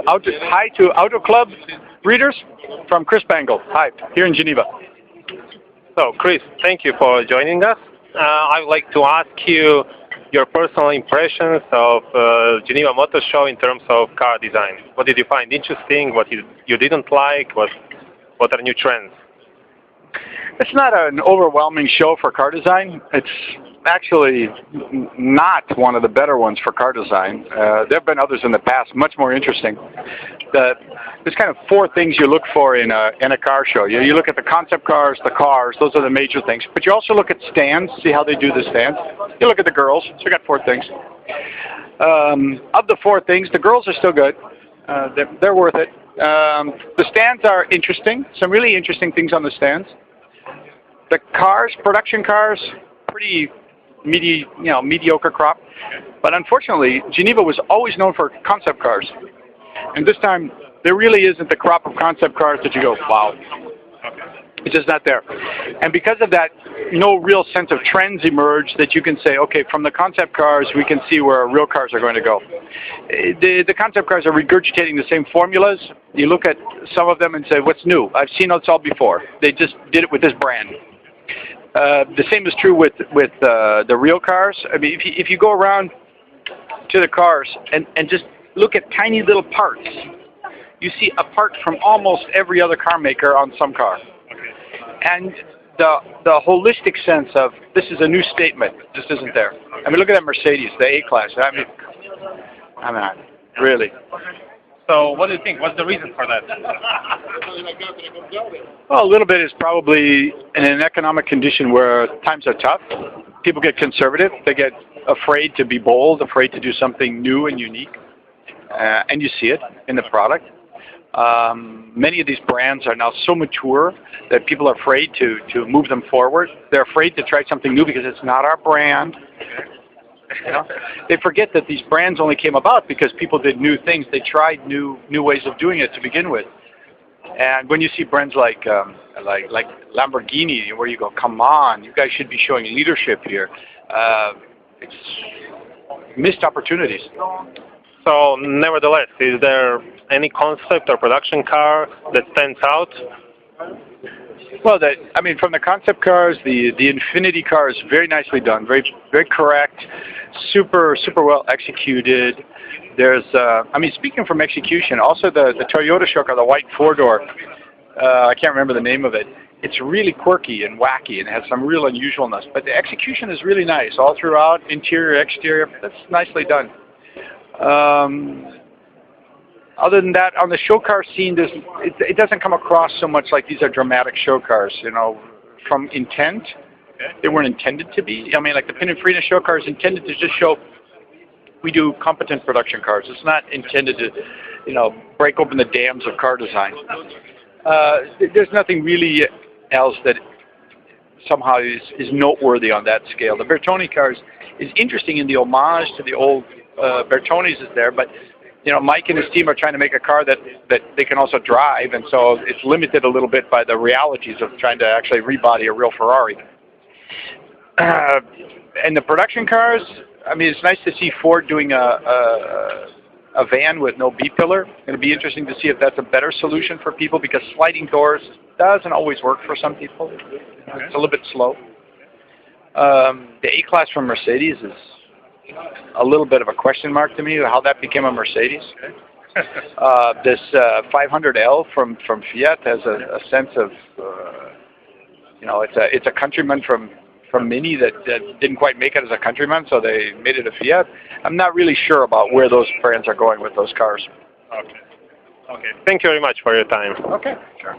hi to Auto Club readers from Chris Bangle. Hi, here in Geneva. So, Chris, thank you for joining us. I would like to ask you your personal impressions of Geneva Motor Show in terms of car design. What did you find interesting? What you didn't like? What are new trends? It's not an overwhelming show for car design. It's actually not one of the better ones for car design. There have been others in the past, much more interesting. There's kind of four things you look for in a car show. You look at the concept cars, the cars, those are the major things. But you also look at stands, see how they do the stands. You look at the girls, so you got four things. Of the four things, the girls are still good. They're worth it. The stands are interesting, some really interesting things on the stands. The cars, production cars, pretty mediocre crop. But unfortunately, Geneva was always known for concept cars. And this time, there really isn't the crop of concept cars that you go, wow. It's just not there. And because of that, no real sense of trends emerge that you can say, okay, from the concept cars, we can see where real cars are going to go. The concept cars are regurgitating the same formulas. You look at some of them and say, what's new? I've seen this all before. They just did it with this brand. The same is true with the real cars. I mean, if you go around to the cars and just look at tiny little parts, you see a part from almost every other car maker on some car. And the holistic sense of this is a new statement just isn't there. I mean, look at that Mercedes, the A-Class. I mean, really. So what do you think? What's the reason for that? Well, a little bit is probably in an economic condition where times are tough. People get conservative. They get afraid to be bold, afraid to do something new and unique. And you see it in the product. Many of these brands are now so mature that people are afraid to move them forward. They're afraid to try something new because it's not our brand. You know? They forget that these brands only came about because people did new things. They tried new ways of doing it to begin with. And when you see brands like Lamborghini, where you go, come on, you guys should be showing leadership here. It's missed opportunities. So, nevertheless, is there any concept or production car that stands out? Well, I mean, from the concept cars, the Infinity car is very nicely done, very correct, super well executed. There's, I mean, speaking from execution, also the Toyota show car, the white four-door, I can't remember the name of it. It's really quirky and wacky and has some real unusualness. But the execution is really nice all throughout, interior, exterior. That's nicely done. Other than that, on the show car scene, it doesn't come across so much like these are dramatic show cars, you know, from intent. They weren't intended to be. I mean, like the Pininfarina show car is intended to just show we do competent production cars. It's not intended to, you know, break open the dams of car design. There's nothing really else that somehow is noteworthy on that scale. The Bertone cars is interesting in the homage to the old Bertones is there, but you know, Mike and his team are trying to make a car that they can also drive, and so it's limited a little bit by the realities of trying to actually rebody a real Ferrari. And the production cars, I mean, it's nice to see Ford doing a van with no B-pillar. It'll be interesting to see if that's a better solution for people because sliding doors doesn't always work for some people. It's a little bit slow. The A-Class from Mercedes is a little bit of a question mark to me, how that became a Mercedes. This 500L from Fiat has a sense of, you know, it's a countryman from Mini that didn't quite make it as a countryman, so they made it a Fiat. I'm not really sure about where those brands are going with those cars. Okay. Thank you very much for your time. Okay, sure.